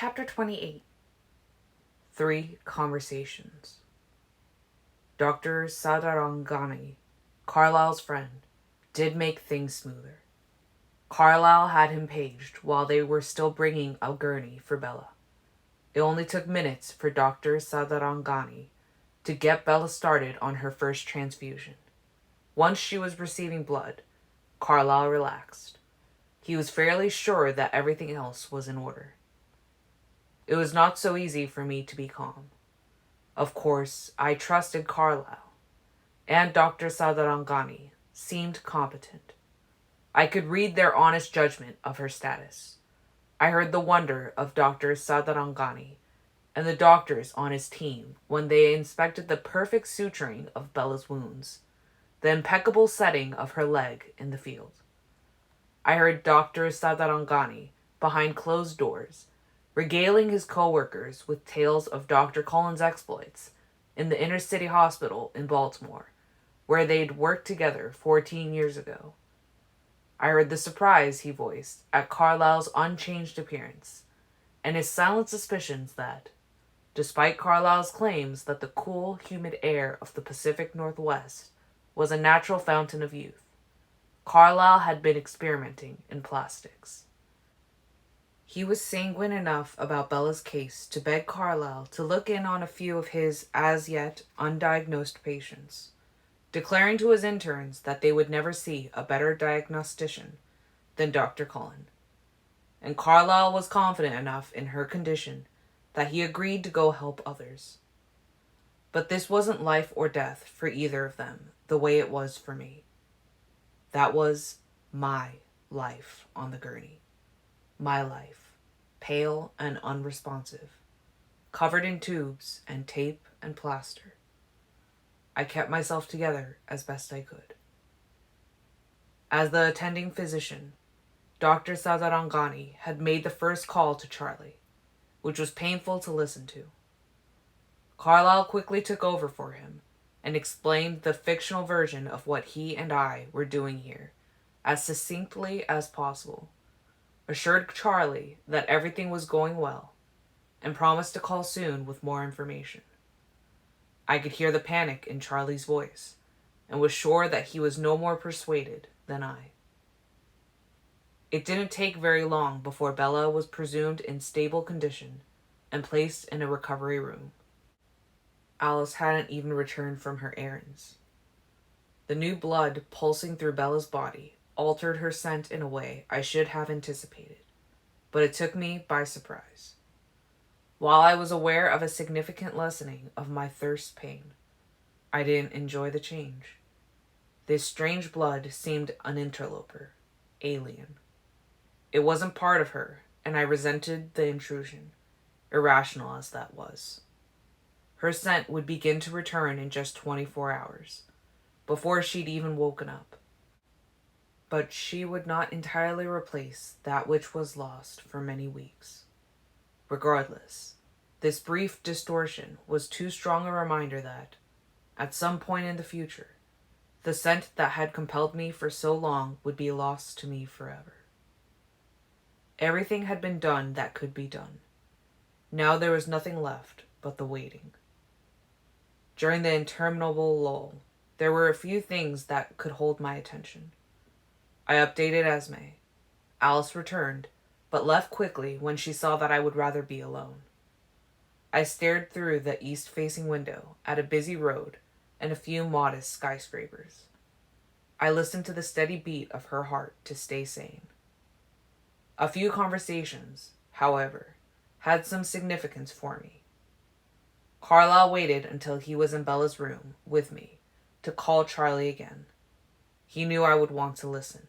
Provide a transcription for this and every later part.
Chapter 28. 3 Conversations. Dr. Sadarangani, Carlyle's friend, did make things smoother. Carlyle had him paged while they were still bringing a gurney for Bella. It only took minutes for Dr. Sadarangani to get Bella started on her first transfusion. Once she was receiving blood, Carlyle relaxed. He was fairly sure that everything else was in order. It was not so easy for me to be calm. Of course, I trusted Carlyle, and Dr. Sadarangani seemed competent. I could read their honest judgment of her status. I heard the wonder of Dr. Sadarangani and the doctors on his team when they inspected the perfect suturing of Bella's wounds, the impeccable setting of her leg in the field. I heard Dr. Sadarangani behind closed doors, regaling his co-workers with tales of Dr. Cullen's exploits in the inner city hospital in Baltimore, where they'd worked together 14 years ago. I heard the surprise he voiced at Carlyle's unchanged appearance, and his silent suspicions that, despite Carlyle's claims that the cool, humid air of the Pacific Northwest was a natural fountain of youth, Carlyle had been experimenting in plastics. He was sanguine enough about Bella's case to beg Carlyle to look in on a few of his as-yet undiagnosed patients, declaring to his interns that they would never see a better diagnostician than Dr. Cullen. And Carlyle was confident enough in her condition that he agreed to go help others. But this wasn't life or death for either of them the way it was for me. That was my life on the gurney. My life. Pale and unresponsive, covered in tubes and tape and plaster. I kept myself together as best I could. As the attending physician, Dr. Sadarangani had made the first call to Charlie, which was painful to listen to. Carlyle quickly took over for him and explained the fictional version of what he and I were doing here as succinctly as possible, assured Charlie that everything was going well, and promised to call soon with more information. I could hear the panic in Charlie's voice, and was sure that he was no more persuaded than I. It didn't take very long before Bella was presumed in stable condition and placed in a recovery room. Alice hadn't even returned from her errands. The new blood pulsing through Bella's body altered her scent in a way I should have anticipated, but it took me by surprise. While I was aware of a significant lessening of my thirst pain, I didn't enjoy the change. This strange blood seemed an interloper, alien. It wasn't part of her, and I resented the intrusion, irrational as that was. Her scent would begin to return in just 24 hours, before she'd even woken up. But she would not entirely replace that which was lost for many weeks. Regardless, this brief distortion was too strong a reminder that, at some point in the future, the scent that had compelled me for so long would be lost to me forever. Everything had been done that could be done. Now there was nothing left but the waiting. During the interminable lull, there were a few things that could hold my attention. I updated Esme. Alice returned, but left quickly when she saw that I would rather be alone. I stared through the east-facing window at a busy road and a few modest skyscrapers. I listened to the steady beat of her heart to stay sane. A few conversations, however, had some significance for me. Carlyle waited until he was in Bella's room with me to call Charlie again. He knew I would want to listen.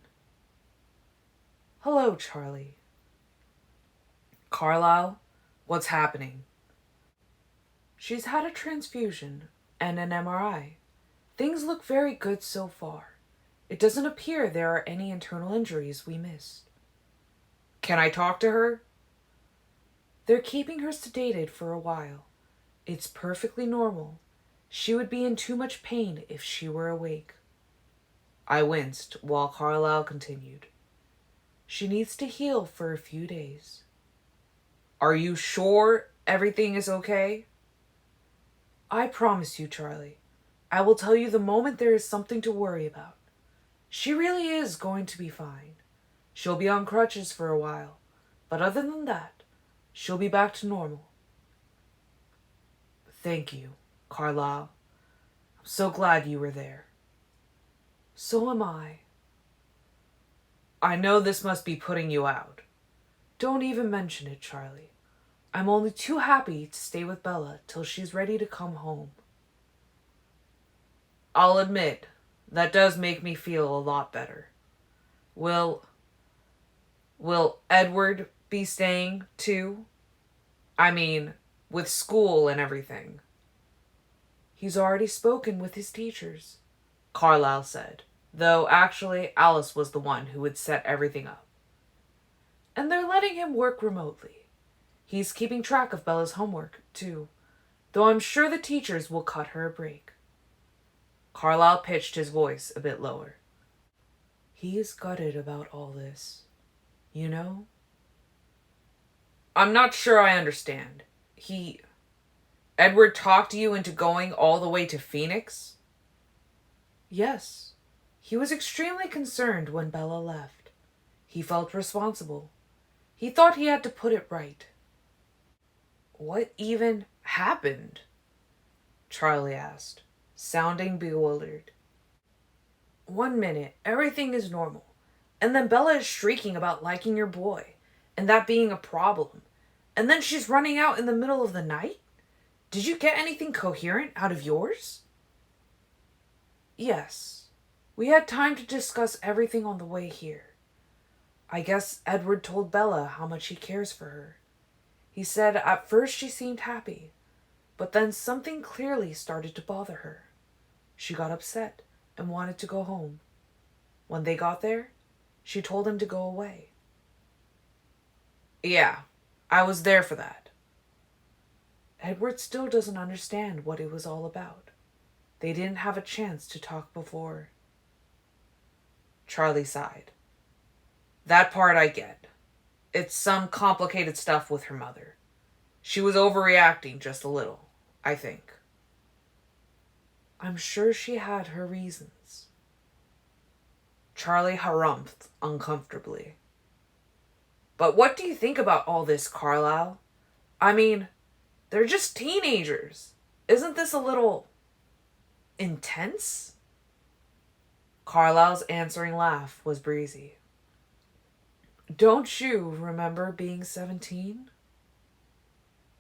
"Hello, Charlie." "Carlyle, what's happening?" "She's had a transfusion and an MRI. Things look very good so far. It doesn't appear there are any internal injuries we missed." "Can I talk to her?" "They're keeping her sedated for a while. It's perfectly normal. She would be in too much pain if she were awake." I winced while Carlyle continued. "She needs to heal for a few days." Are you sure everything is okay? I promise you, Charlie. I will tell you the moment there is something to worry about. She really is going to be fine. She'll be on crutches for a while, but other than that, she'll be back to normal. Thank you, Carlisle. I'm so glad you were there. So am I. I know this must be putting you out. Don't even mention it, Charlie. I'm only too happy to stay with Bella till she's ready to come home. I'll admit, that does make me feel a lot better. Will Edward be staying too? I mean, with school and everything. He's already spoken with his teachers, Carlisle said, though actually Alice was the one who would set everything up. And they're letting him work remotely. He's keeping track of Bella's homework, too, though I'm sure the teachers will cut her a break. Carlisle pitched his voice a bit lower. He is gutted about all this, you know? I'm not sure I understand. Edward talked you into going all the way to Phoenix? Yes. He was extremely concerned when Bella left. He felt responsible. He thought he had to put it right. What even happened? Charlie asked, sounding bewildered. 1 minute, everything is normal, and then Bella is shrieking about liking your boy, and that being a problem, and then she's running out in the middle of the night? Did you get anything coherent out of yours? Yes. We had time to discuss everything on the way here. I guess Edward told Bella how much he cares for her. He said at first she seemed happy, but then something clearly started to bother her. She got upset and wanted to go home. When they got there, she told him to go away. Yeah, I was there for that. Edward still doesn't understand what it was all about. They didn't have a chance to talk before. Charlie sighed. That part I get. It's some complicated stuff with her mother. She was overreacting just a little, I think. I'm sure she had her reasons. Charlie harumphed uncomfortably. But what do you think about all this, Carlisle? I mean, they're just teenagers. Isn't this a little intense? Carlisle's answering laugh was breezy. Don't you remember being 17?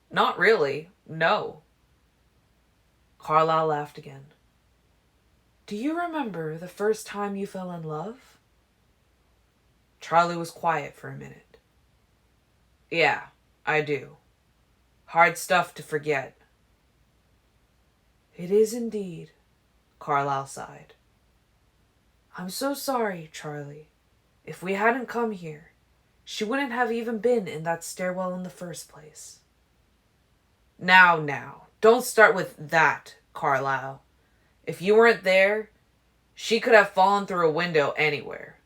Not really, no. Carlisle laughed again. Do you remember the first time you fell in love? Charlie was quiet for a minute. Yeah, I do. Hard stuff to forget. It is indeed, Carlisle sighed. I'm so sorry, Charlie. If we hadn't come here, she wouldn't have even been in that stairwell in the first place. Now, don't start with that, Carlisle. If you weren't there, she could have fallen through a window anywhere.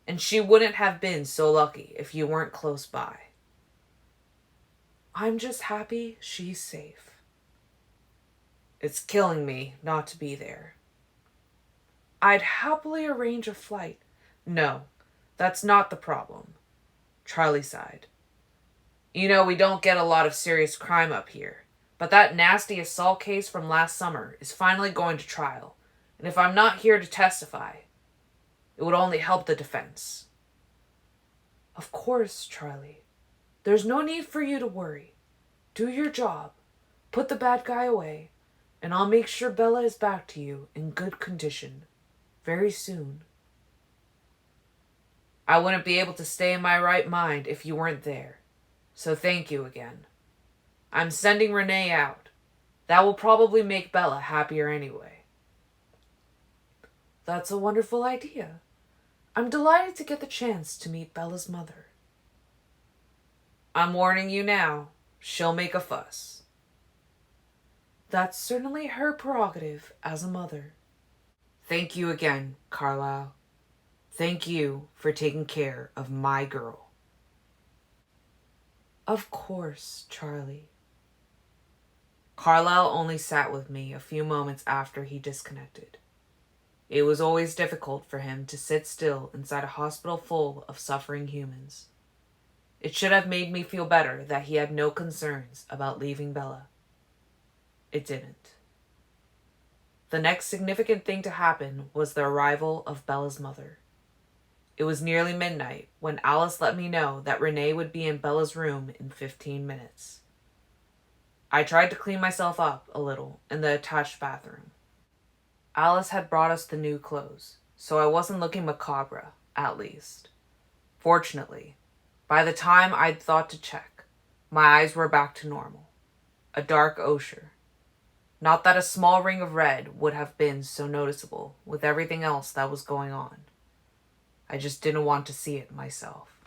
And she wouldn't have been so lucky if you weren't close by. I'm just happy she's safe. It's killing me not to be there. I'd happily arrange a flight. No, that's not the problem. Charlie sighed. You know, we don't get a lot of serious crime up here, but that nasty assault case from last summer is finally going to trial, and if I'm not here to testify, it would only help the defense. Of course, Charlie. There's no need for you to worry. Do your job. Put the bad guy away, and I'll make sure Bella is back to you in good condition very soon. I wouldn't be able to stay in my right mind if you weren't there, so thank you again. I'm sending Renee out. That will probably make Bella happier anyway. That's a wonderful idea. I'm delighted to get the chance to meet Bella's mother. I'm warning you now, she'll make a fuss. That's certainly her prerogative as a mother. Thank you again, Carlisle. Thank you for taking care of my girl. Of course, Charlie. Carlyle only sat with me a few moments after he disconnected. It was always difficult for him to sit still inside a hospital full of suffering humans. It should have made me feel better that he had no concerns about leaving Bella. It didn't. The next significant thing to happen was the arrival of Bella's mother. It was nearly midnight when Alice let me know that Renee would be in Bella's room in 15 minutes. I tried to clean myself up a little in the attached bathroom. Alice had brought us the new clothes, so I wasn't looking macabre, at least. Fortunately, by the time I'd thought to check, my eyes were back to normal. A dark ochre. Not that a small ring of red would have been so noticeable with everything else that was going on. I just didn't want to see it myself.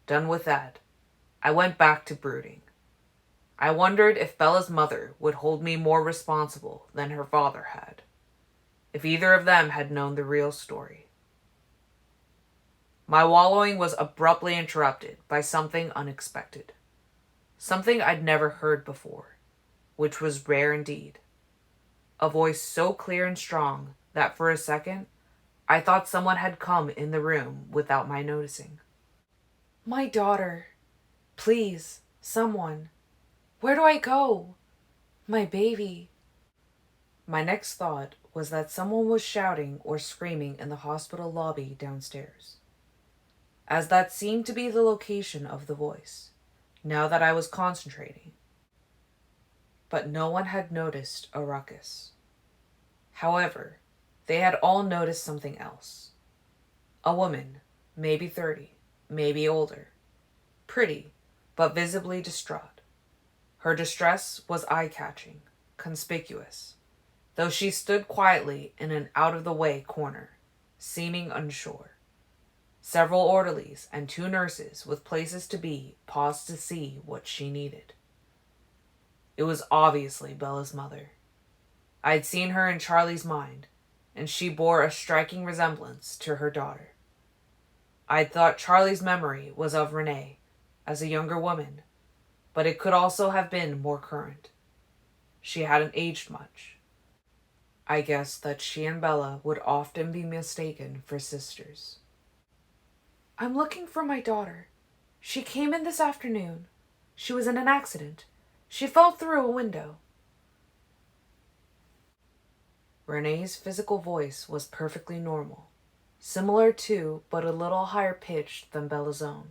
Done with that, I went back to brooding. I wondered if Bella's mother would hold me more responsible than her father had, if either of them had known the real story. My wallowing was abruptly interrupted by something unexpected. Something I'd never heard before, which was rare indeed. A voice so clear and strong that for a second, I thought someone had come in the room without my noticing. My daughter. Please, someone. Where do I go? My baby. My next thought was that someone was shouting or screaming in the hospital lobby downstairs, as that seemed to be the location of the voice, now that I was concentrating. But no one had noticed a ruckus. However, they had all noticed something else. A woman, maybe 30, maybe older, pretty, but visibly distraught. Her distress was eye-catching, conspicuous, though she stood quietly in an out-of-the-way corner, seeming unsure. Several orderlies and 2 nurses with places to be paused to see what she needed. It was obviously Bella's mother. I had seen her in Charlie's mind, and she bore a striking resemblance to her daughter. I had thought Charlie's memory was of Renee as a younger woman, but it could also have been more current. She hadn't aged much. I guessed that she and Bella would often be mistaken for sisters. I'm looking for my daughter. She came in this afternoon. She was in an accident. She fell through a window. Renee's physical voice was perfectly normal, similar to, but a little higher pitched than Bella's own.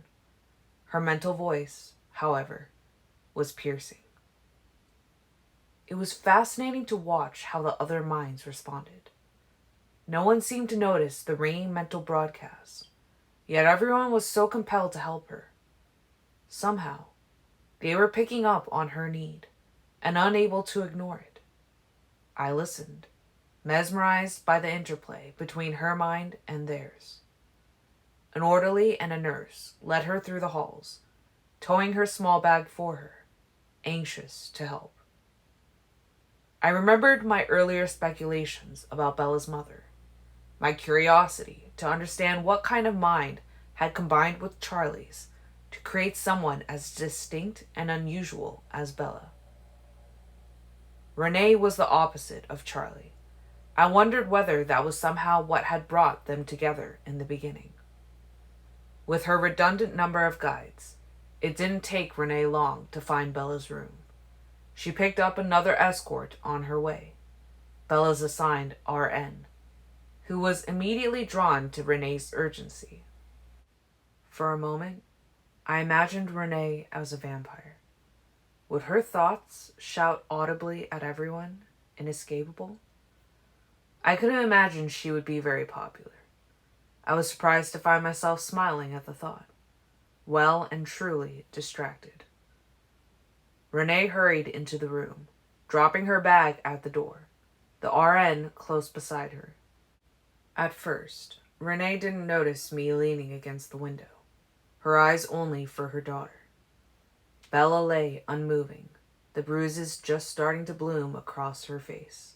Her mental voice, however, was piercing. It was fascinating to watch how the other minds responded. No one seemed to notice the ringing mental broadcast, yet everyone was so compelled to help her. Somehow, they were picking up on her need and unable to ignore it. I listened, mesmerized by the interplay between her mind and theirs. An orderly and a nurse led her through the halls, towing her small bag for her, anxious to help. I remembered my earlier speculations about Bella's mother, my curiosity to understand what kind of mind had combined with Charlie's to create someone as distinct and unusual as Bella. Renee was the opposite of Charlie. I wondered whether that was somehow what had brought them together in the beginning. With her redundant number of guides, it didn't take Renee long to find Bella's room. She picked up another escort on her way, Bella's assigned RN, who was immediately drawn to Renee's urgency. For a moment, I imagined Renee as a vampire. Would her thoughts shout audibly at everyone, inescapable? I couldn't imagine she would be very popular. I was surprised to find myself smiling at the thought, well and truly distracted. Renee hurried into the room, dropping her bag at the door, the RN close beside her. At first, Renee didn't notice me leaning against the window, her eyes only for her daughter. Bella lay unmoving, the bruises just starting to bloom across her face.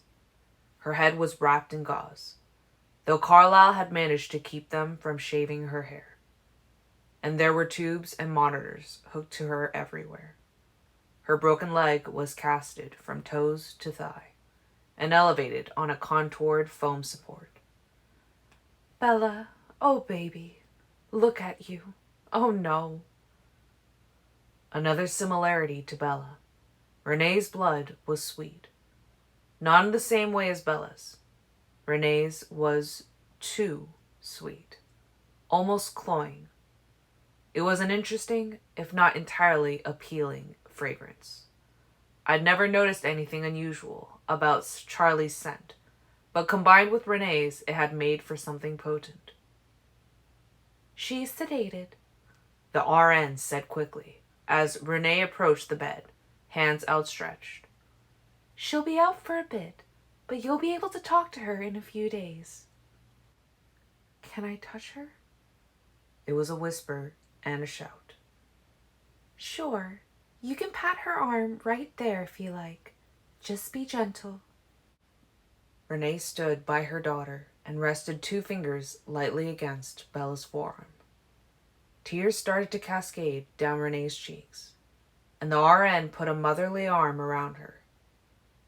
Her head was wrapped in gauze, though Carlyle had managed to keep them from shaving her hair. and there were tubes and monitors hooked to her everywhere. Her broken leg was casted from toes to thigh and elevated on a contoured foam support. Bella, oh baby, look at you. Oh no. Another similarity to Bella. Renee's blood was sweet. Not in the same way as Bella's. Renee's was too sweet, almost cloying. It was an interesting, if not entirely appealing, fragrance. I'd never noticed anything unusual about Charlie's scent, but combined with Renee's, it had made for something potent. She's sedated, the RN said quickly, as Renee approached the bed, hands outstretched. She'll be out for a bit, but you'll be able to talk to her in a few days. Can I touch her? It was a whisper and a shout. Sure. You can pat her arm right there if you like. Just be gentle. Renee stood by her daughter and rested 2 fingers lightly against Bella's forearm. Tears started to cascade down Renee's cheeks, and the RN put a motherly arm around her.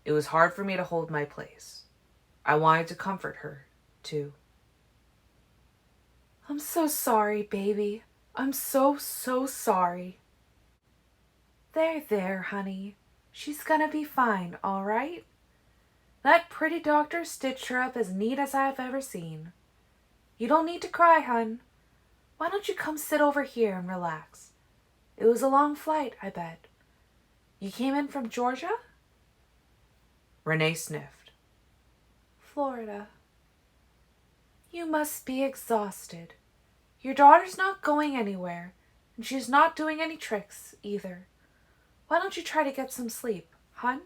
It was hard for me to hold my place. I wanted to comfort her, too. I'm so sorry, baby. I'm so sorry. There, honey. She's gonna be fine, all right? That pretty doctor stitched her up as neat as I've ever seen. You don't need to cry, hun. Why don't you come sit over here and relax? It was a long flight, I bet. You came in from Georgia? Renee sniffed. Florida. You must be exhausted. Your daughter's not going anywhere, and she's not doing any tricks, either. Why don't you try to get some sleep, hun?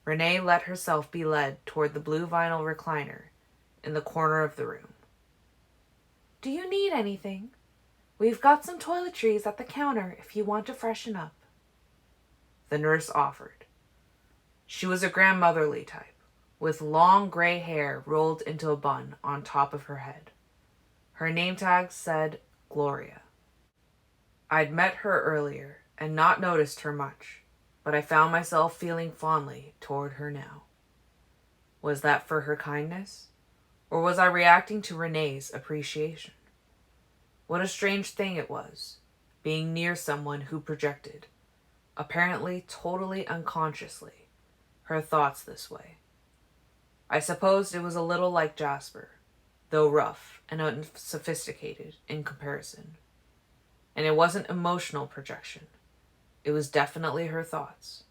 Renee let herself be led toward the blue vinyl recliner in the corner of the room. Do you need anything? We've got some toiletries at the counter if you want to freshen up. The nurse offered. She was a grandmotherly type, with long gray hair rolled into a bun on top of her head. Her name tag said Gloria. I'd met her earlier and not noticed her much, but I found myself feeling fondly toward her now. Was that for her kindness? Or was I reacting to Renee's appreciation? What a strange thing it was, being near someone who projected, apparently totally unconsciously, her thoughts this way. I supposed it was a little like Jasper, though rough and unsophisticated in comparison. And it wasn't emotional projection. It was definitely her thoughts.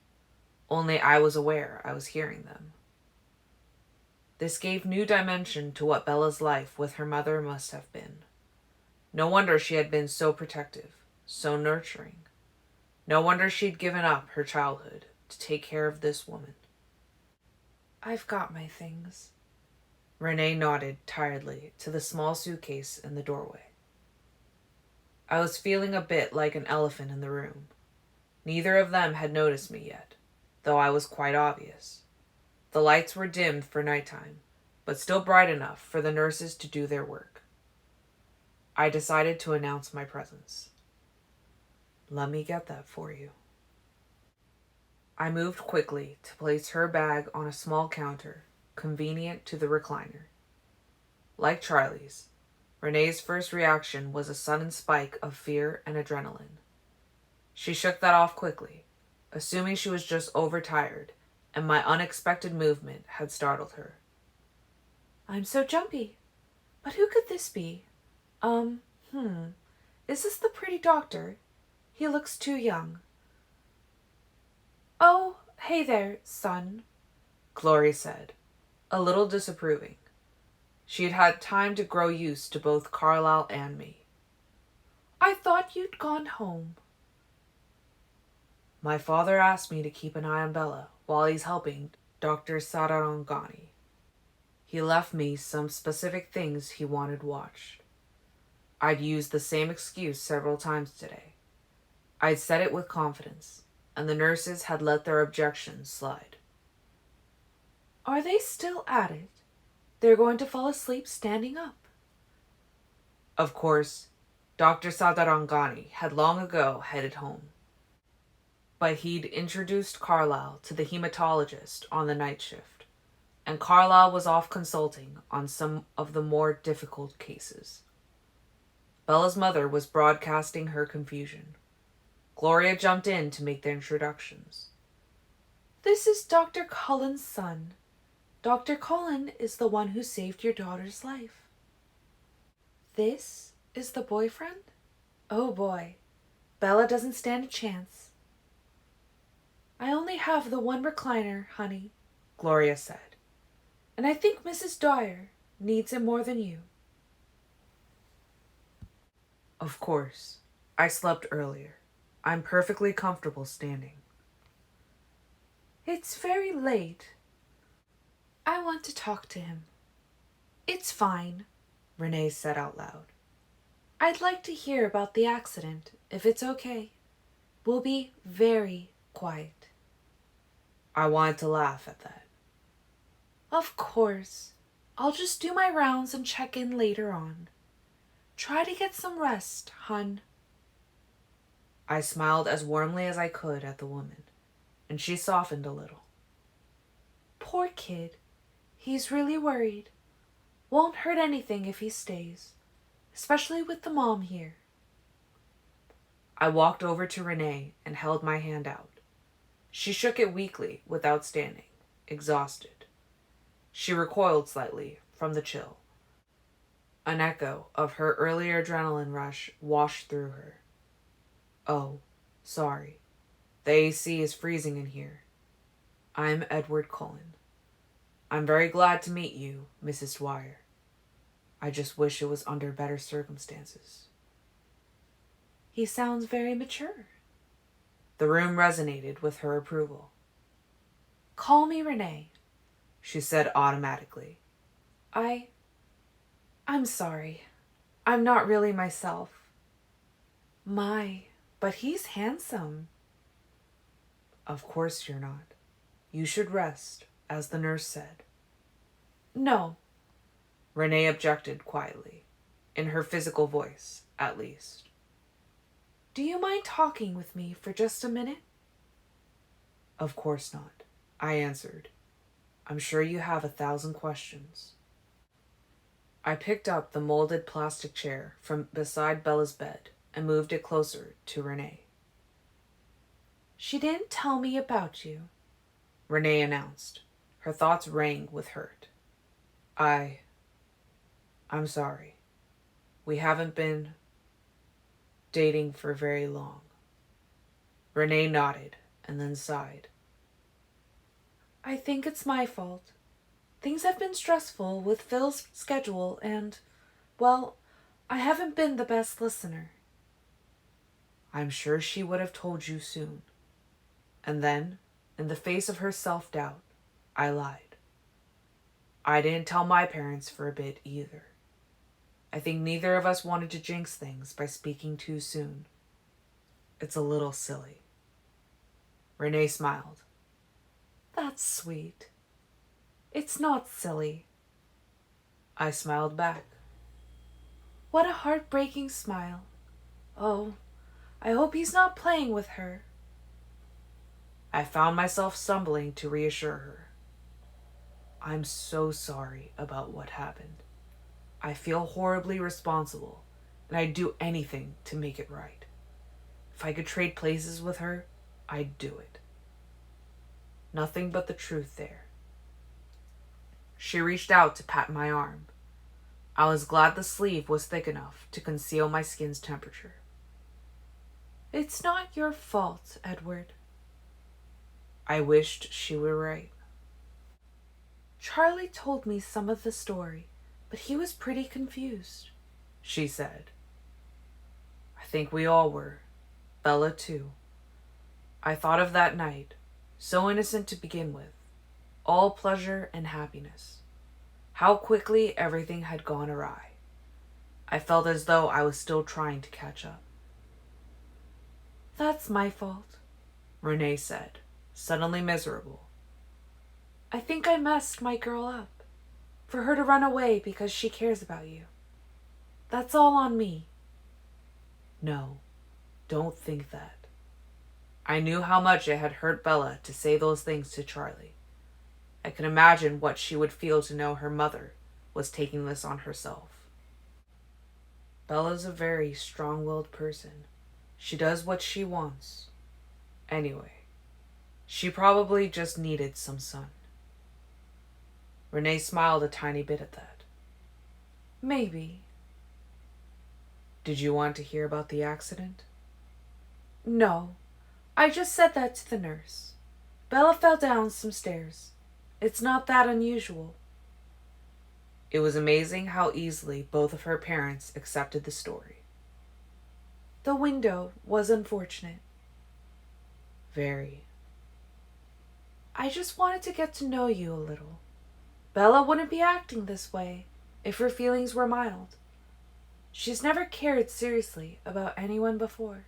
Only I was aware I was hearing them. This gave new dimension to what Bella's life with her mother must have been. No wonder she had been so protective, so nurturing. No wonder she'd given up her childhood to take care of this woman. I've got my things. Renee nodded tiredly to the small suitcase in the doorway. I was feeling a bit like an elephant in the room. Neither of them had noticed me yet, though I was quite obvious. The lights were dimmed for nighttime, but still bright enough for the nurses to do their work. I decided to announce my presence. Let me get that for you. I moved quickly to place her bag on a small counter, convenient to the recliner. Like Charlie's, Renee's first reaction was a sudden spike of fear and adrenaline. She shook that off quickly, assuming she was just overtired and my unexpected movement had startled her. I'm so jumpy. But who could this be? Is this the pretty doctor? He looks too young. Oh, hey there, son, Gloria said, a little disapproving. She had had time to grow used to both Carlisle and me. I thought you'd gone home. My father asked me to keep an eye on Bella while he's helping Dr. Sadarangani. He left me some specific things he wanted watched. I'd used the same excuse several times today. I'd said it with confidence, and the nurses had let their objections slide. Are they still at it? They're going to fall asleep standing up. Of course, Dr. Sadarangani had long ago headed home, but he'd introduced Carlyle to the hematologist on the night shift, and Carlyle was off consulting on some of the more difficult cases. Bella's mother was broadcasting her confusion. Gloria jumped in to make the introductions. This is Dr. Cullen's son. Dr. Cullen is the one who saved your daughter's life. This is the boyfriend? Oh boy, Bella doesn't stand a chance. I only have the one recliner, honey, Gloria said, and I think Mrs. Dwyer needs it more than you. Of course, I slept earlier. I'm perfectly comfortable standing. It's very late. I want to talk to him. It's fine, Renee said out loud. I'd like to hear about the accident, if it's okay. We'll be very quiet. I wanted to laugh at that. Of course. I'll just do my rounds and check in later on. Try to get some rest, hun. I smiled as warmly as I could at the woman, and she softened a little. Poor kid. He's really worried. Won't hurt anything if he stays, especially with the mom here. I walked over to Renee and held my hand out. She shook it weakly without standing, exhausted. She recoiled slightly from the chill. An echo of her earlier adrenaline rush washed through her. Oh, sorry. The AC is freezing in here. I'm Edward Cullen. I'm very glad to meet you, Mrs. Dwyer. I just wish it was under better circumstances. He sounds very mature. The room resonated with her approval. Call me Renee, she said automatically. I'm sorry. I'm not really myself. My, but he's handsome. Of course you're not. You should rest, as the nurse said. No, Renee objected quietly, in her physical voice, at least. Do you mind talking with me for just a minute? Of course not, I answered. I'm sure you have 1,000 questions. I picked up the molded plastic chair from beside Bella's bed and moved it closer to Renee. She didn't tell me about you, Renee announced. Her thoughts rang with hurt. I'm sorry. We haven't been dating for very long. Renee nodded and then sighed. I think it's my fault. Things have been stressful with Phil's schedule and, well, I haven't been the best listener. I'm sure she would have told you soon. And then, in the face of her self-doubt, I lied. I didn't tell my parents for a bit either. I think neither of us wanted to jinx things by speaking too soon. It's a little silly. Renee smiled. That's sweet. It's not silly. I smiled back. What a heartbreaking smile. Oh, I hope he's not playing with her. I found myself stumbling to reassure her. I'm so sorry about what happened. I feel horribly responsible, and I'd do anything to make it right. If I could trade places with her, I'd do it. Nothing but the truth there. She reached out to pat my arm. I was glad the sleeve was thick enough to conceal my skin's temperature. It's not your fault, Edward. I wished she were right. Charlie told me some of the story, but he was pretty confused, she said. I think we all were. Bella, too. I thought of that night, so innocent to begin with, all pleasure and happiness. How quickly everything had gone awry. I felt as though I was still trying to catch up. That's my fault, Renee said, suddenly miserable. I think I messed my girl up, for her to run away because she cares about you. That's all on me. No, don't think that. I knew how much it had hurt Bella to say those things to Charlie. I could imagine what she would feel to know her mother was taking this on herself. Bella's a very strong-willed person. She does what she wants. Anyway, she probably just needed some sun. Renee smiled a tiny bit at that. Maybe. Did you want to hear about the accident? No, I just said that to the nurse. Bella fell down some stairs. It's not that unusual. It was amazing how easily both of her parents accepted the story. The window was unfortunate. Very. I just wanted to get to know you a little. Bella wouldn't be acting this way if her feelings were mild. She's never cared seriously about anyone before.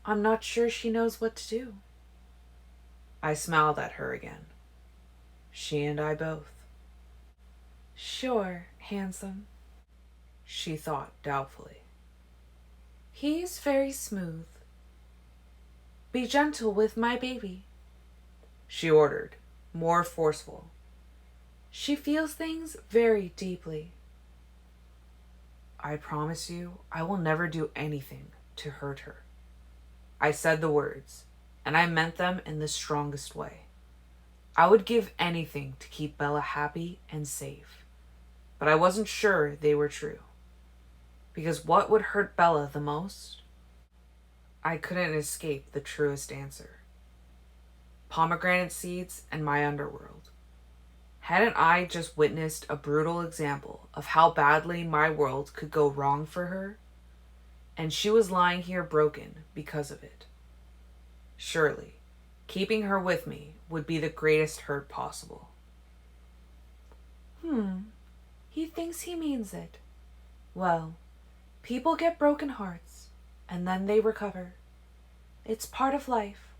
I'm not sure she knows what to do. I smiled at her again. She and I both. Sure, handsome, she thought doubtfully. He's very smooth. Be gentle with my baby, she ordered, more forceful. She feels things very deeply. I promise you, I will never do anything to hurt her. I said the words, and I meant them in the strongest way. I would give anything to keep Bella happy and safe, but I wasn't sure they were true. Because what would hurt Bella the most? I couldn't escape the truest answer. Pomegranate seeds and my underworld. Hadn't I just witnessed a brutal example of how badly my world could go wrong for her? And she was lying here broken because of it. Surely, keeping her with me would be the greatest hurt possible. He thinks he means it. Well, people get broken hearts, and then they recover. It's part of life.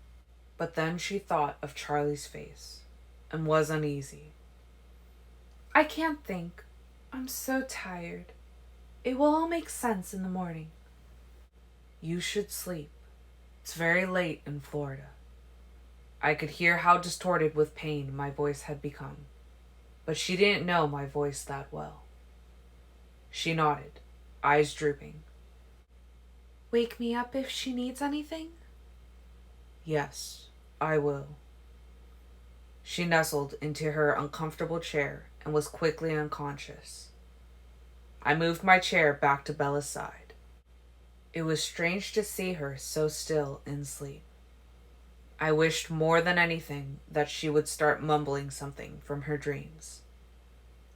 But then she thought of Charlie's face, and was uneasy. I can't think. I'm so tired. It will all make sense in the morning. You should sleep. It's very late in Florida. I could hear how distorted with pain my voice had become, but she didn't know my voice that well. She nodded, eyes drooping. Wake me up if she needs anything? Yes, I will. She nestled into her uncomfortable chair and was quickly unconscious. I moved my chair back to Bella's side. It was strange to see her so still in sleep. I wished more than anything that she would start mumbling something from her dreams.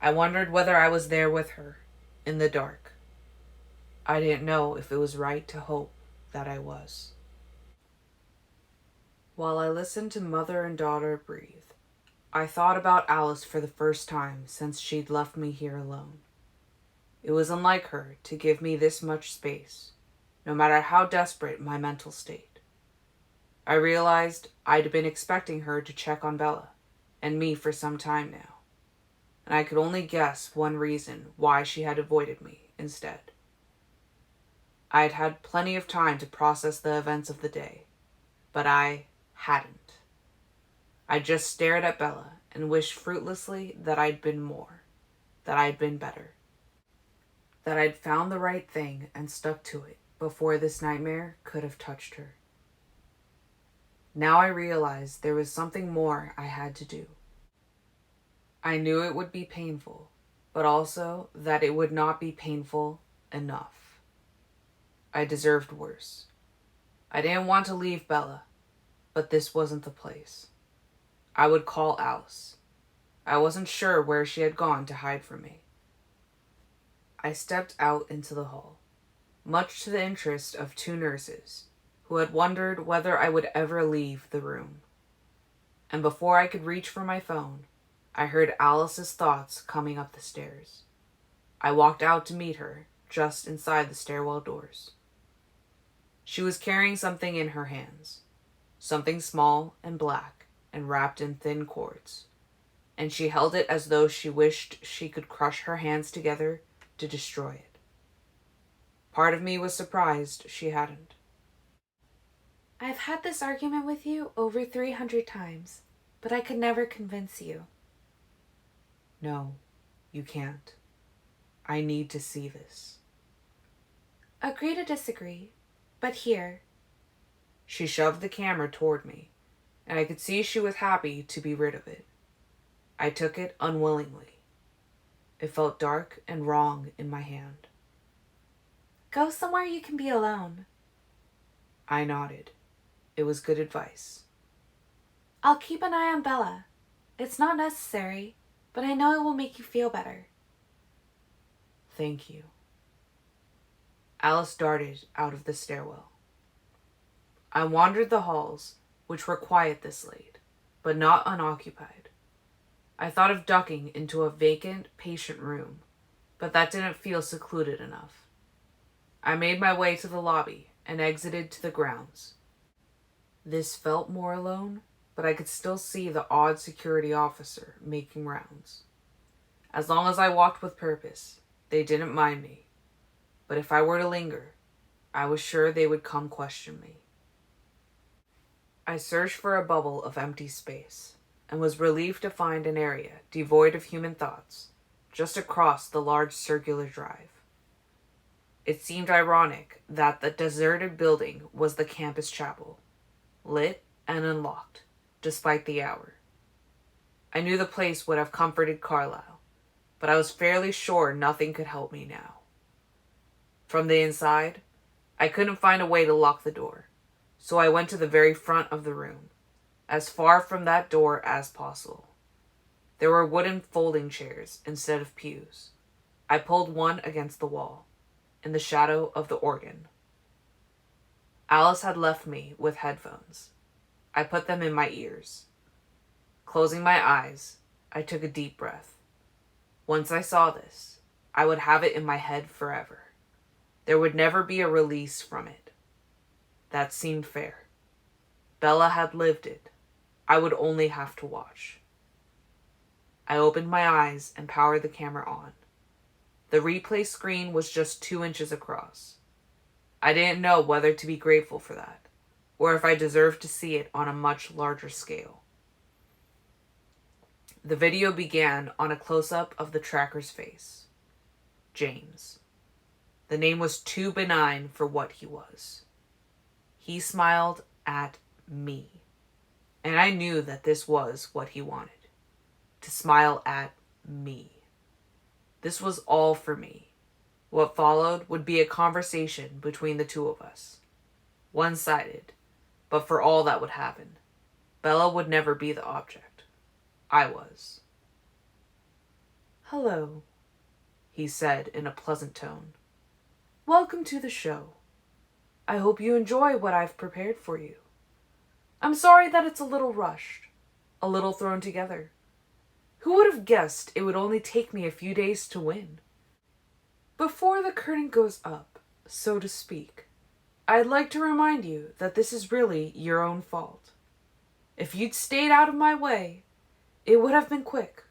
I wondered whether I was there with her, in the dark. I didn't know if it was right to hope that I was. While I listened to mother and daughter breathe, I thought about Alice for the first time since she'd left me here alone. It was unlike her to give me this much space, no matter how desperate my mental state. I realized I'd been expecting her to check on Bella and me for some time now, and I could only guess one reason why she had avoided me instead. I had had plenty of time to process the events of the day, but I hadn't. I just stared at Bella and wished fruitlessly that I'd been more, that I'd been better, that I'd found the right thing and stuck to it before this nightmare could have touched her. Now I realized there was something more I had to do. I knew it would be painful, but also that it would not be painful enough. I deserved worse. I didn't want to leave Bella, but this wasn't the place. I would call Alice. I wasn't sure where she had gone to hide from me. I stepped out into the hall, much to the interest of two nurses, who had wondered whether I would ever leave the room. And before I could reach for my phone, I heard Alice's thoughts coming up the stairs. I walked out to meet her, just inside the stairwell doors. She was carrying something in her hands, something small and black and wrapped in thin cords, and she held it as though she wished she could crush her hands together to destroy it. Part of me was surprised she hadn't. I've had this argument with you over 300 times, but I could never convince you. No, you can't. I need to see this. Agree to disagree, but here. She shoved the camera toward me, and I could see she was happy to be rid of it. I took it unwillingly. It felt dark and wrong in my hand. Go somewhere you can be alone. I nodded. It was good advice. I'll keep an eye on Bella. It's not necessary, but I know it will make you feel better. Thank you. Alice darted out of the stairwell. I wandered the halls, which were quiet this late, but not unoccupied. I thought of ducking into a vacant patient room, but that didn't feel secluded enough. I made my way to the lobby and exited to the grounds. This felt more alone, but I could still see the odd security officer making rounds. As long as I walked with purpose, they didn't mind me. But if I were to linger, I was sure they would come question me. I searched for a bubble of empty space and was relieved to find an area devoid of human thoughts just across the large circular drive. It seemed ironic that the deserted building was the campus chapel, lit and unlocked, despite the hour. I knew the place would have comforted Carlisle, but I was fairly sure nothing could help me now. From the inside, I couldn't find a way to lock the door, so I went to the very front of the room, as far from that door as possible. There were wooden folding chairs instead of pews. I pulled one against the wall, in the shadow of the organ. Alice had left me with headphones. I put them in my ears. Closing my eyes, I took a deep breath. Once I saw this, I would have it in my head forever. There would never be a release from it. That seemed fair. Bella had lived it. I would only have to watch. I opened my eyes and powered the camera on. The replay screen was just 2 inches across. I didn't know whether to be grateful for that, or if I deserved to see it on a much larger scale. The video began on a close-up of the tracker's face. James. The name was too benign for what he was. He smiled at me, and I knew that this was what he wanted, to smile at me. This was all for me. What followed would be a conversation between the two of us. One-sided, but for all that would happen, Bella would never be the object. I was. "Hello," he said in a pleasant tone. "Welcome to the show. I hope you enjoy what I've prepared for you. I'm sorry that it's a little rushed, a little thrown together. Who would have guessed it would only take me a few days to win? Before the curtain goes up, so to speak, I'd like to remind you that this is really your own fault. If you'd stayed out of my way, it would have been quick.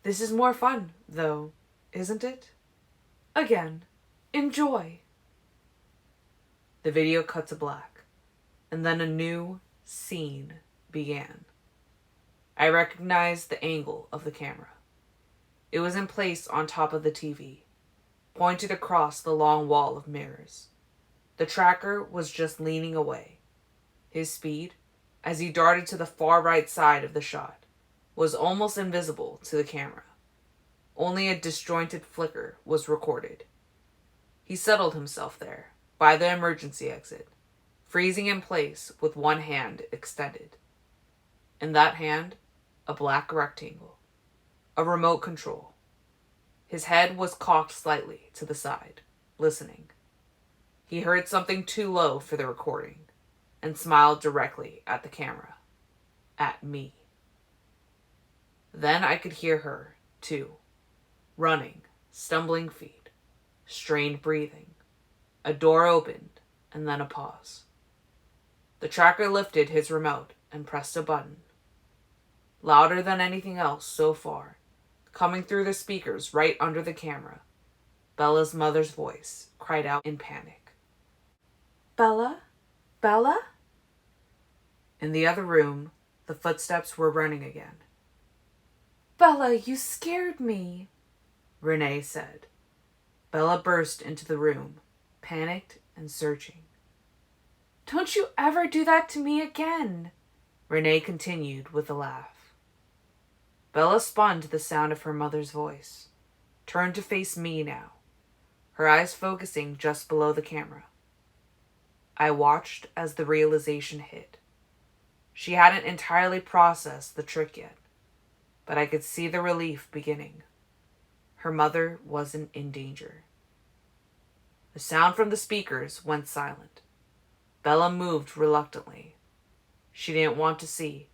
This is more fun, though, isn't it? Again, enjoy." The video cut to black, and then a new scene began. I recognized the angle of the camera. It was in place on top of the TV, pointed across the long wall of mirrors. The tracker was just leaning away. His speed, as he darted to the far right side of the shot, was almost invisible to the camera. Only a disjointed flicker was recorded. He settled himself there, by the emergency exit, freezing in place with one hand extended. In that hand, a black rectangle, a remote control. His head was cocked slightly to the side, listening. He heard something too low for the recording, and smiled directly at the camera, at me. Then I could hear her, too, running, stumbling feet, strained breathing. A door opened, and then a pause. The tracker lifted his remote and pressed a button. Louder than anything else so far, coming through the speakers right under the camera, Bella's mother's voice cried out in panic. Bella? Bella? In the other room, the footsteps were running again. Bella, you scared me, Renee said. Bella burst into the room, panicked and searching. Don't you ever do that to me again, Renee continued with a laugh. Bella spun to the sound of her mother's voice, turned to face me now, her eyes focusing just below the camera. I watched as the realization hit. She hadn't entirely processed the trick yet, but I could see the relief beginning. Her mother wasn't in danger. The sound from the speakers went silent. Bella moved reluctantly. She didn't want to see,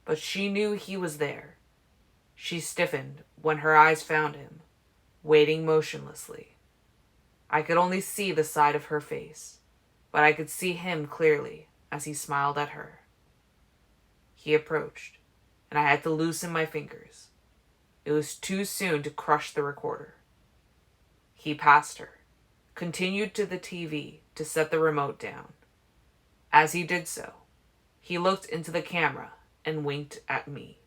but she knew he was there. She stiffened when her eyes found him, waiting motionlessly. I could only see the side of her face, but I could see him clearly as he smiled at her. He approached, and I had to loosen my fingers. It was too soon to crush the recorder. He passed her, continued to the TV to set the remote down. As he did so, he looked into the camera and winked at me.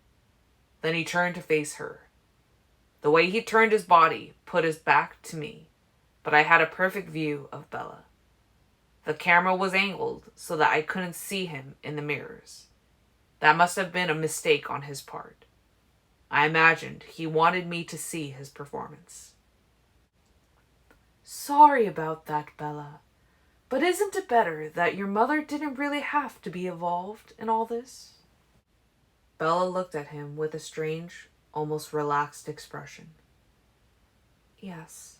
Then he turned to face her. The way he turned his body put his back to me, but I had a perfect view of Bella. The camera was angled so that I couldn't see him in the mirrors. That must have been a mistake on his part. I imagined he wanted me to see his performance. Sorry about that, Bella. But isn't it better that your mother didn't really have to be involved in all this? Bella looked at him with a strange, almost relaxed expression. Yes.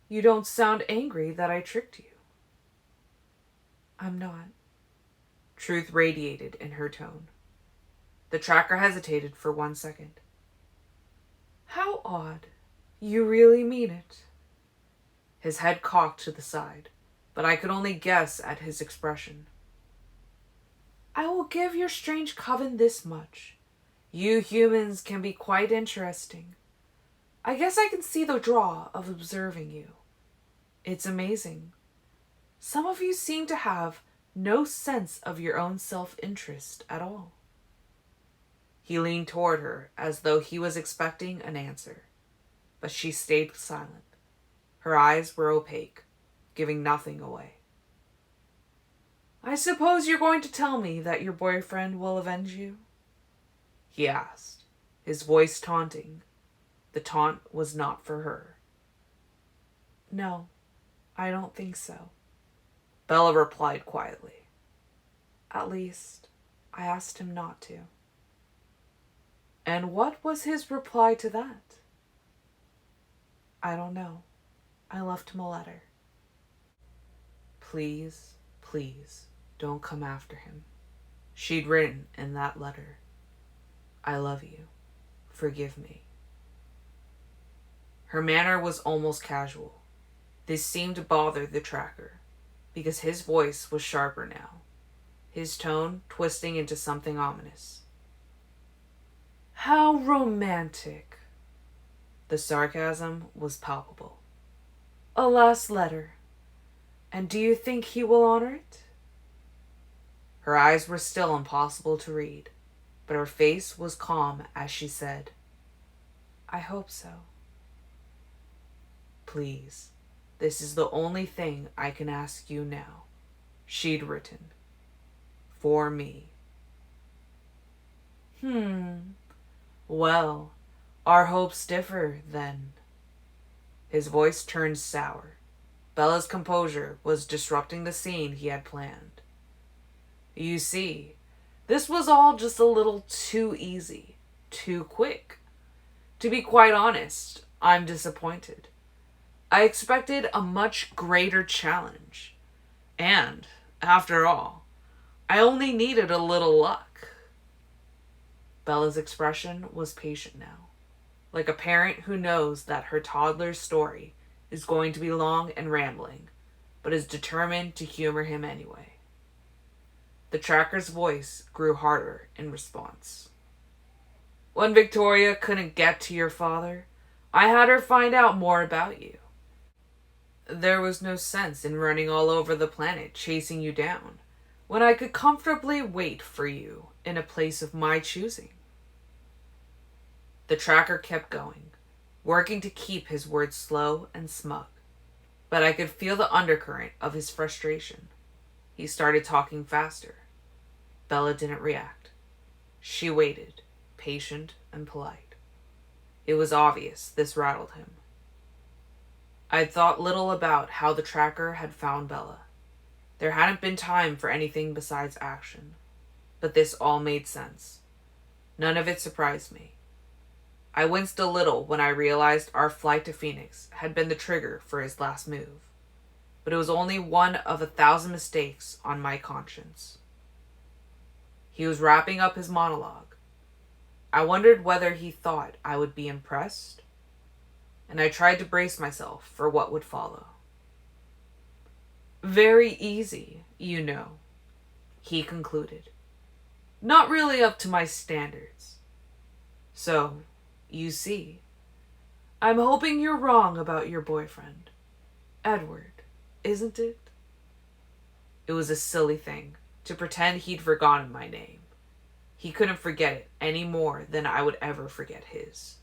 You don't sound angry that I tricked you. I'm not. Truth radiated in her tone. The tracker hesitated for 1 second. How odd. You really mean it. His head cocked to the side, but I could only guess at his expression. I will give your strange coven this much. You humans can be quite interesting. I guess I can see the draw of observing you. It's amazing. Some of you seem to have no sense of your own self-interest at all. He leaned toward her as though he was expecting an answer, but she stayed silent. Her eyes were opaque, giving nothing away. I suppose you're going to tell me that your boyfriend will avenge you? He asked, his voice taunting. The taunt was not for her. No, I don't think so, Bella replied quietly. At least, I asked him not to. And what was his reply to that? I don't know. I left him a letter. Please, please, don't come after him. She'd written in that letter, I love you. Forgive me. Her manner was almost casual. This seemed to bother the tracker, because his voice was sharper now, his tone twisting into something ominous. How romantic. The sarcasm was palpable. A last letter. And do you think he will honor it? Her eyes were still impossible to read, but her face was calm as she said, I hope so. Please, this is the only thing I can ask you now. She'd written. For me. Well, our hopes differ, then. His voice turned sour. Bella's composure was disrupting the scene he had planned. You see, this was all just a little too easy, too quick. To be quite honest, I'm disappointed. I expected a much greater challenge. And, after all, I only needed a little luck. Bella's expression was patient now, like a parent who knows that her toddler's story is going to be long and rambling, but is determined to humor him anyway. The tracker's voice grew harder in response. When Victoria couldn't get to your father, I had her find out more about you. There was no sense in running all over the planet chasing you down when I could comfortably wait for you in a place of my choosing. The tracker kept going, working to keep his words slow and smug, but I could feel the undercurrent of his frustration. He started talking faster. Bella didn't react. She waited, patient and polite. It was obvious this rattled him. I'd thought little about how the tracker had found Bella. There hadn't been time for anything besides action. But this all made sense. None of it surprised me. I winced a little when I realized our flight to Phoenix had been the trigger for his last move. But it was only one of 1,000 mistakes on my conscience. He was wrapping up his monologue. I wondered whether he thought I would be impressed, and I tried to brace myself for what would follow. Very easy, you know, he concluded. Not really up to my standards. So, you see, I'm hoping you're wrong about your boyfriend. Edward, isn't it? It was a silly thing to pretend he'd forgotten my name. He couldn't forget it any more than I would ever forget his.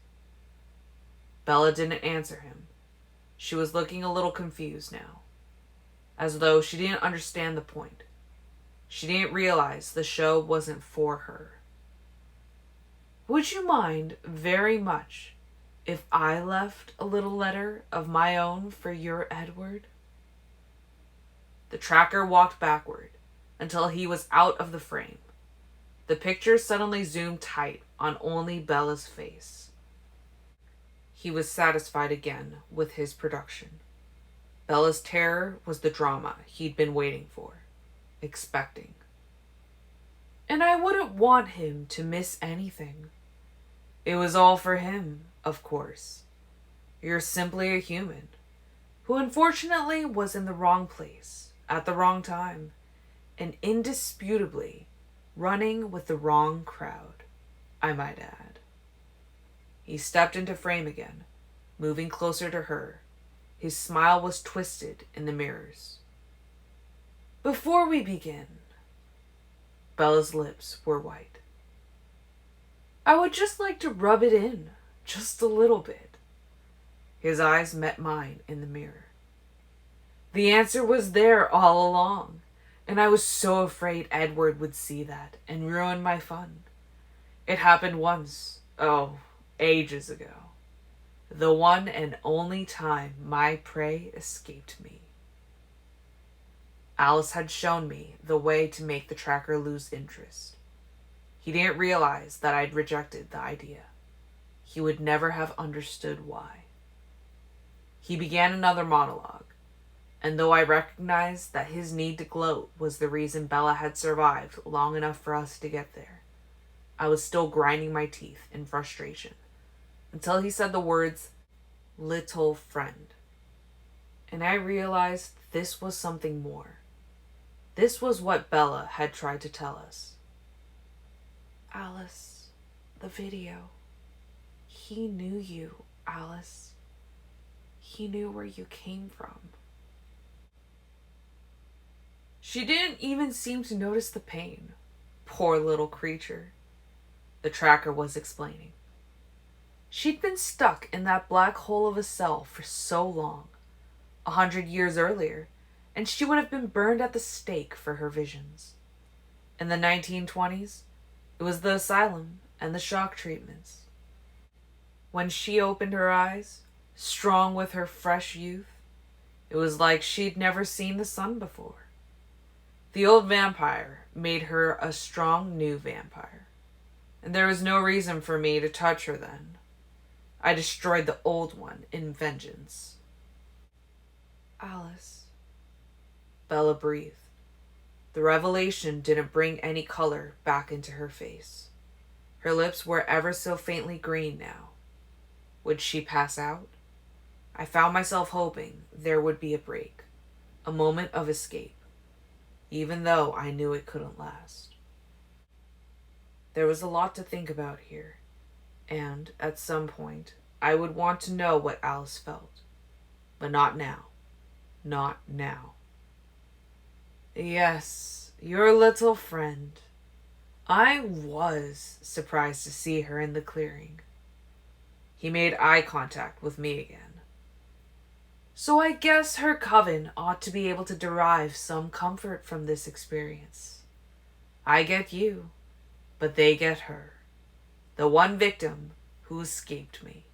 Bella didn't answer him. She was looking a little confused now, as though she didn't understand the point. She didn't realize the show wasn't for her. Would you mind very much if I left a little letter of my own for your Edward? The tracker walked backward until he was out of the frame. The picture suddenly zoomed tight on only Bella's face. He was satisfied again with his production. Bella's terror was the drama he'd been waiting for, expecting. And I wouldn't want him to miss anything. It was all for him, of course. You're simply a human, who unfortunately was in the wrong place, at the wrong time, and indisputably running with the wrong crowd, I might add. He stepped into frame again, moving closer to her. His smile was twisted in the mirrors. Before we begin, Bella's lips were white. I would just like to rub it in, just a little bit. His eyes met mine in the mirror. The answer was there all along, and I was so afraid Edward would see that and ruin my fun. It happened once, ages ago. The one and only time my prey escaped me. Alice had shown me the way to make the tracker lose interest. He didn't realize that I'd rejected the idea. He would never have understood why. He began another monologue, and though I recognized that his need to gloat was the reason Bella had survived long enough for us to get there, I was still grinding my teeth in frustration until he said the words, "little friend." And I realized this was something more. This was what Bella had tried to tell us. Alice, the video. He knew you, Alice. He knew where you came from. She didn't even seem to notice the pain. Poor little creature. The tracker was explaining. She'd been stuck in that black hole of a cell for so long, 100 years earlier, and she would have been burned at the stake for her visions. In the 1920s, it was the asylum and the shock treatments. When she opened her eyes, strong with her fresh youth, it was like she'd never seen the sun before. The old vampire made her a strong new vampire, and there was no reason for me to touch her then. I destroyed the old one in vengeance. Alice. Bella breathed. The revelation didn't bring any color back into her face. Her lips were ever so faintly green now. Would she pass out? I found myself hoping there would be a break, a moment of escape, even though I knew it couldn't last. There was a lot to think about here, and, at some point, I would want to know what Alice felt. But not now. Not now. Yes, your little friend. I was surprised to see her in the clearing. He made eye contact with me again. So I guess her coven ought to be able to derive some comfort from this experience. I get you, but they get her. The one victim who escaped me.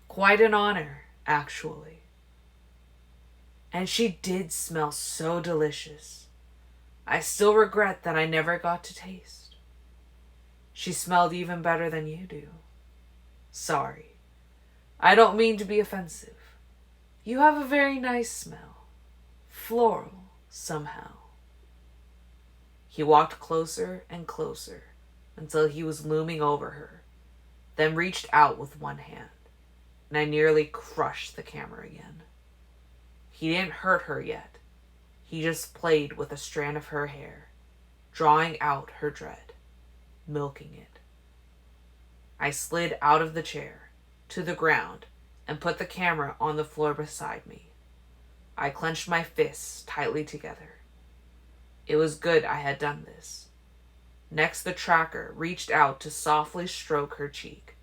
Quite an honor, actually. And she did smell so delicious. I still regret that I never got to taste. She smelled even better than you do. Sorry. I don't mean to be offensive. You have a very nice smell. Floral, somehow. He walked closer and closer until he was looming over her, then reached out with one hand, and I nearly crushed the camera again. He didn't hurt her yet. He just played with a strand of her hair, drawing out her dread, milking it. I slid out of the chair, to the ground, and put the camera on the floor beside me. I clenched my fists tightly together. It was good I had done this. Next, the tracker reached out to softly stroke her cheek,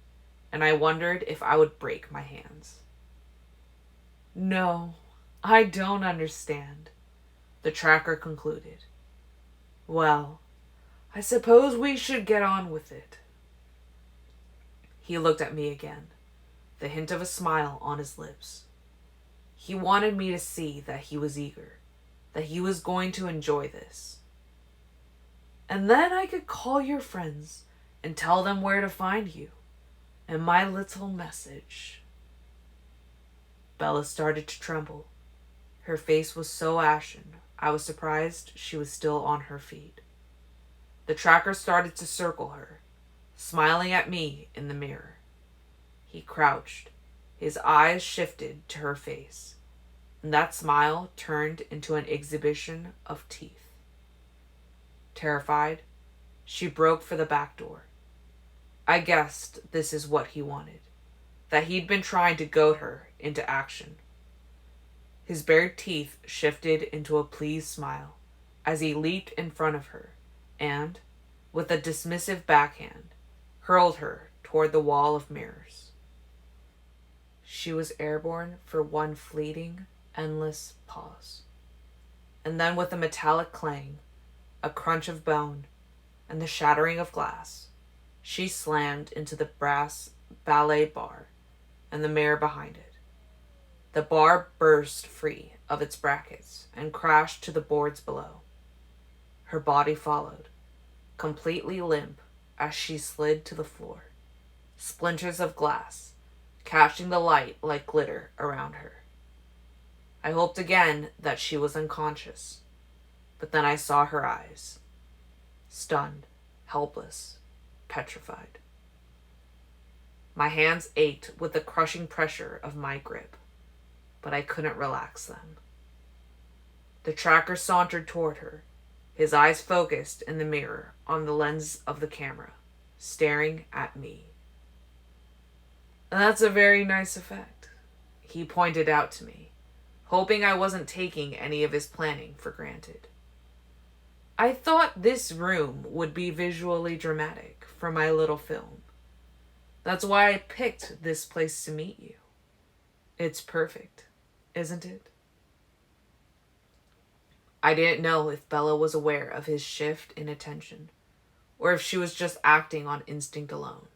and I wondered if I would break my hands. No, I don't understand, the tracker concluded. Well, I suppose we should get on with it. He looked at me again, the hint of a smile on his lips. He wanted me to see that he was eager, that he was going to enjoy this. And then I could call your friends and tell them where to find you, and my little message. Bella started to tremble. Her face was so ashen, I was surprised she was still on her feet. The tracker started to circle her, smiling at me in the mirror. He crouched. His eyes shifted to her face, and that smile turned into an exhibition of teeth. Terrified, she broke for the back door. I guessed this is what he wanted, that he'd been trying to goad her into action. His bared teeth shifted into a pleased smile as he leaped in front of her and, with a dismissive backhand, hurled her toward the wall of mirrors. She was airborne for one fleeting, endless pause. And then with a metallic clang, a crunch of bone, and the shattering of glass, she slammed into the brass ballet bar and the mirror behind it. The bar burst free of its brackets and crashed to the boards below. Her body followed, completely limp as she slid to the floor, splinters of glass catching the light like glitter around her. I hoped again that she was unconscious, but then I saw her eyes. Stunned, helpless, petrified. My hands ached with the crushing pressure of my grip, but I couldn't relax them. The tracker sauntered toward her, his eyes focused in the mirror on the lens of the camera, staring at me. That's a very nice effect, he pointed out to me, hoping I wasn't taking any of his planning for granted. I thought this room would be visually dramatic for my little film. That's why I picked this place to meet you. It's perfect, isn't it? I didn't know if Bella was aware of his shift in attention, or if she was just acting on instinct alone.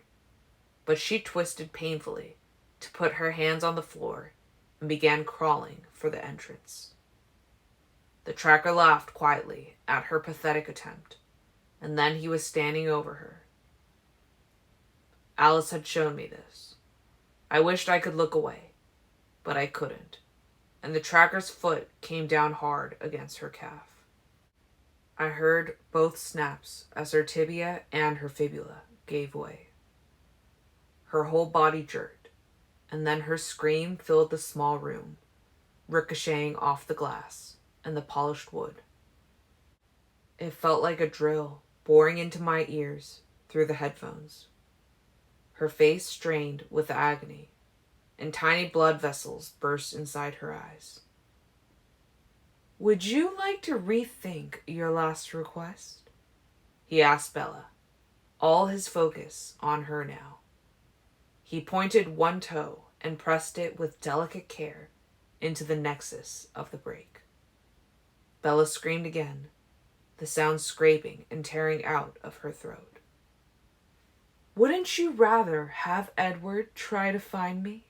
But she twisted painfully to put her hands on the floor and began crawling for the entrance. The tracker laughed quietly at her pathetic attempt, and then he was standing over her. Alice had shown me this. I wished I could look away, but I couldn't, and the tracker's foot came down hard against her calf. I heard both snaps as her tibia and her fibula gave way. Her whole body jerked, and then her scream filled the small room, ricocheting off the glass and the polished wood. It felt like a drill boring into my ears through the headphones. her face strained with agony, and tiny blood vessels burst inside her eyes. "Would you like to rethink your last request?" he asked Bella, all his focus on her now. He pointed one toe and pressed it with delicate care into the nexus of the break. Bella screamed again, the sound scraping and tearing out of her throat. "Wouldn't you rather have Edward try to find me?"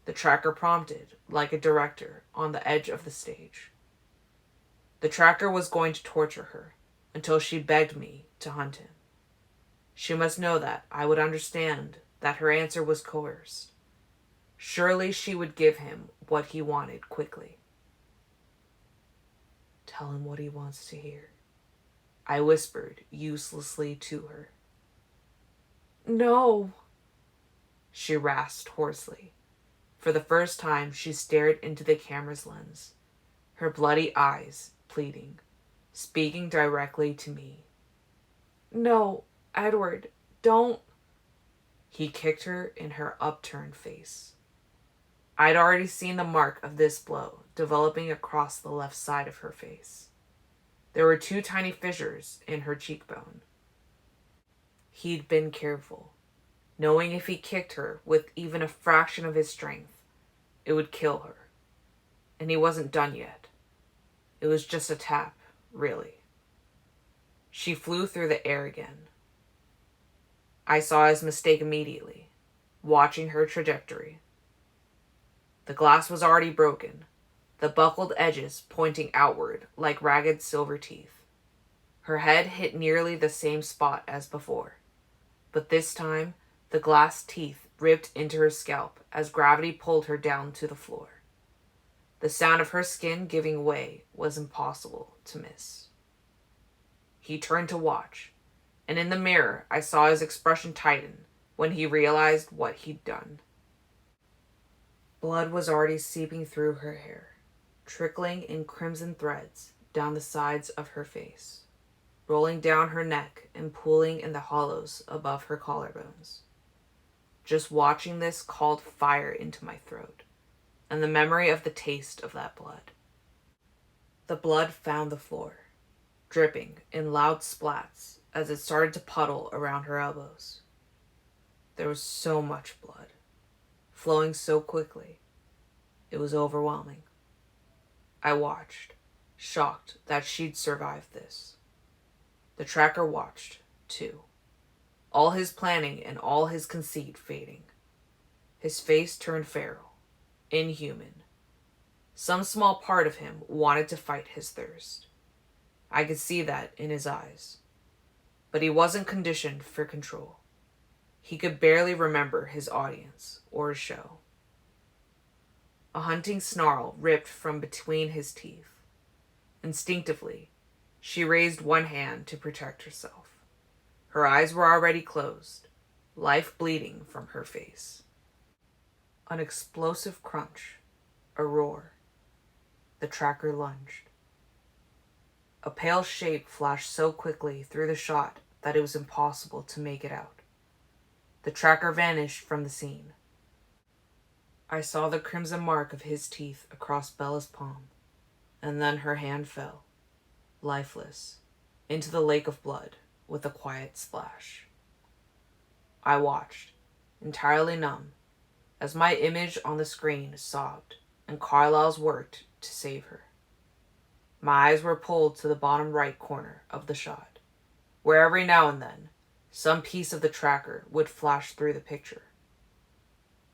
the tracker prompted, like a director on the edge of the stage. The tracker was going to torture her until she begged me to hunt him. She must know that I would understand that her answer was coerced. Surely she would give him what he wanted quickly. "Tell him what he wants to hear," I whispered uselessly to her. "No," she rasped hoarsely. For the first time, she stared into the camera's lens, her bloody eyes pleading, speaking directly to me. "No, Edward, don't." He kicked her in her upturned face. I'd already seen the mark of this blow developing across the left side of her face. There were 2 tiny fissures in her cheekbone. He'd been careful, knowing if he kicked her with even a fraction of his strength, it would kill her. And he wasn't done yet. It was just a tap, really. She flew through the air again. I saw his mistake immediately, watching her trajectory. The glass was already broken, the buckled edges pointing outward like ragged silver teeth. Her head hit nearly the same spot as before, but this time the glass teeth ripped into her scalp as gravity pulled her down to the floor. The sound of her skin giving way was impossible to miss. He turned to watch, and in the mirror I saw his expression tighten when he realized what he'd done. Blood was already seeping through her hair, trickling in crimson threads down the sides of her face, rolling down her neck and pooling in the hollows above her collarbones. Just watching this called fire into my throat, and the memory of the taste of that blood. The blood found the floor, dripping in loud splats as it started to puddle around her elbows. There was so much blood, flowing so quickly. It was overwhelming. I watched, shocked that she'd survived this. The tracker watched, too, all his planning and all his conceit fading. His face turned feral, inhuman. Some small part of him wanted to fight his thirst. I could see that in his eyes. But he wasn't conditioned for control. He could barely remember his audience or his show. A hunting snarl ripped from between his teeth. Instinctively, she raised one hand to protect herself. Her eyes were already closed, life bleeding from her face. An explosive crunch, a roar. The tracker lunged. A pale shape flashed so quickly through the shot that it was impossible to make it out. The tracker vanished from the scene. I saw the crimson mark of his teeth across Bella's palm, and then her hand fell, lifeless, into the lake of blood with a quiet splash. I watched, entirely numb, as my image on the screen sobbed and Carlisle's worked to save her. My eyes were pulled to the bottom right corner of the shot, where every now and then some piece of the tracker would flash through the picture.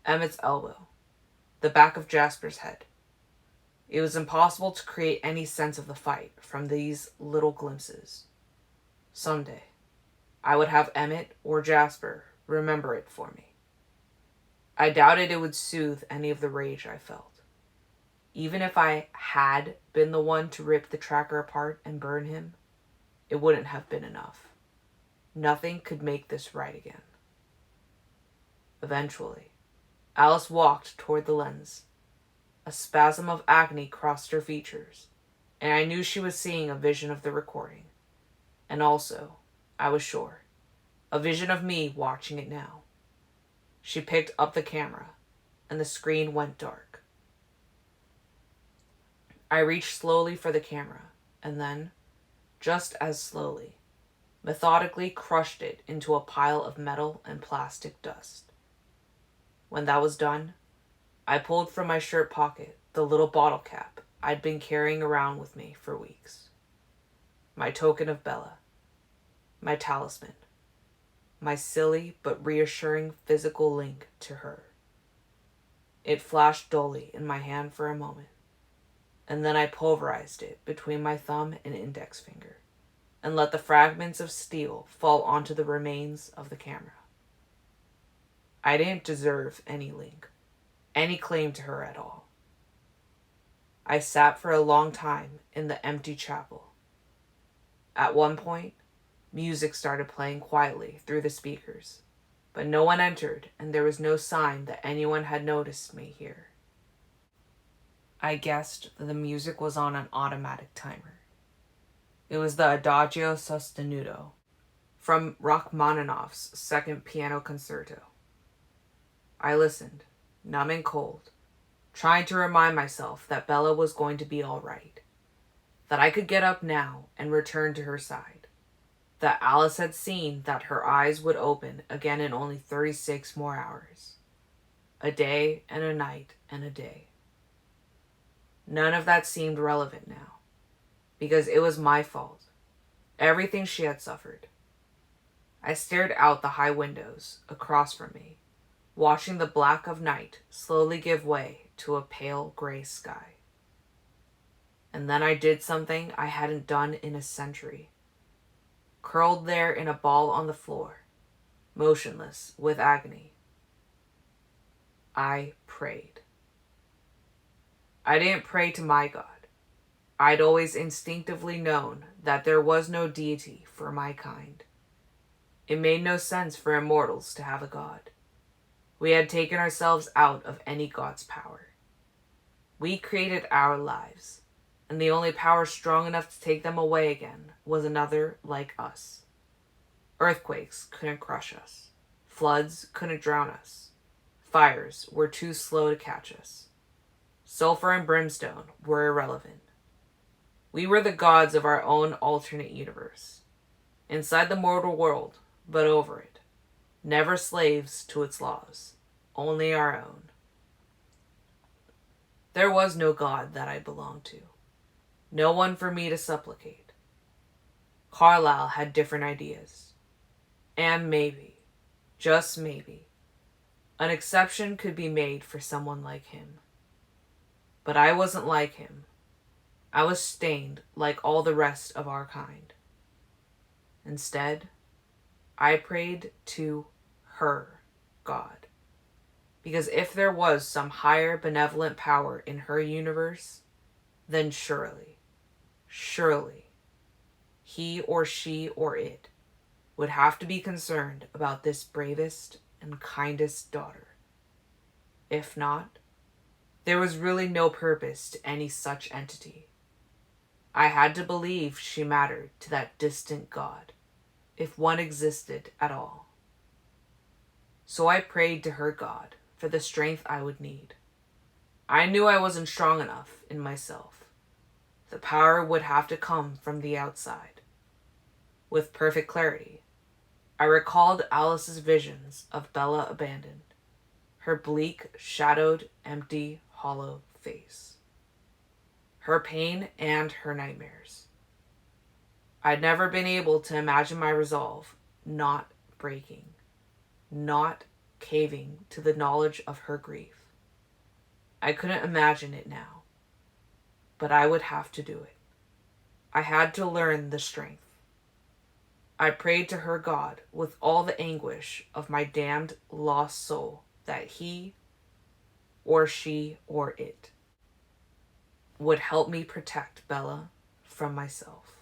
Emmett's elbow, the back of Jasper's head. It was impossible to create any sense of the fight from these little glimpses. Someday, I would have Emmett or Jasper remember it for me. I doubted it would soothe any of the rage I felt. Even if I had been the one to rip the tracker apart and burn him, it wouldn't have been enough. Nothing could make this right again. Eventually, Alice walked toward the lens. A spasm of agony crossed her features, and I knew she was seeing a vision of the recording. And also, I was sure, a vision of me watching it now. She picked up the camera, and the screen went dark. I reached slowly for the camera, and then, just as slowly, methodically crushed it into a pile of metal and plastic dust. When that was done, I pulled from my shirt pocket the little bottle cap I'd been carrying around with me for weeks. My token of Bella, my talisman, my silly but reassuring physical link to her. It flashed dully in my hand for a moment, and then I pulverized it between my thumb and index finger, and let the fragments of steel fall onto the remains of the camera. I didn't deserve any link, any claim to her at all. I sat for a long time in the empty chapel. At one point, music started playing quietly through the speakers, but no one entered, and there was no sign that anyone had noticed me here. I guessed that the music was on an automatic timer. It was the Adagio Sostenuto from Rachmaninoff's Second Piano Concerto. I listened, numb and cold, trying to remind myself that Bella was going to be all right, that I could get up now and return to her side, that Alice had seen that her eyes would open again in only 36 more hours, a day and a night and a day. None of that seemed relevant now, because it was my fault, everything she had suffered. I stared out the high windows across from me, watching the black of night slowly give way to a pale gray sky. And then I did something I hadn't done in a century. Curled there in a ball on the floor, motionless with agony, I prayed. I didn't pray to my God. I'd always instinctively known that there was no deity for my kind. It made no sense for immortals to have a God. We had taken ourselves out of any god's power. We created our lives, and the only power strong enough to take them away again was another like us. Earthquakes couldn't crush us. Floods couldn't drown us. Fires were too slow to catch us. Sulfur and brimstone were irrelevant. We were the gods of our own alternate universe, inside the mortal world, but over it. Never slaves to its laws, only our own. There was no God that I belonged to, no one for me to supplicate. Carlyle had different ideas, and maybe, just maybe, an exception could be made for someone like him. But I wasn't like him. I was stained like all the rest of our kind. Instead, I prayed to her God. Because if there was some higher benevolent power in her universe, then surely, he or she or it would have to be concerned about this bravest and kindest daughter. If not, there was really no purpose to any such entity. I had to believe she mattered to that distant God, if one existed at all. So I prayed to her God for the strength I would need. I knew I wasn't strong enough in myself. The power would have to come from the outside. With perfect clarity, I recalled Alice's visions of Bella abandoned, her bleak, shadowed, empty, hollow face, her pain and her nightmares. I'd never been able to imagine my resolve not breaking, not caving to the knowledge of her grief. I couldn't imagine it now, but I would have to do it. I had to learn the strength. I prayed to her God with all the anguish of my damned lost soul that he or she or it would help me protect Bella from myself.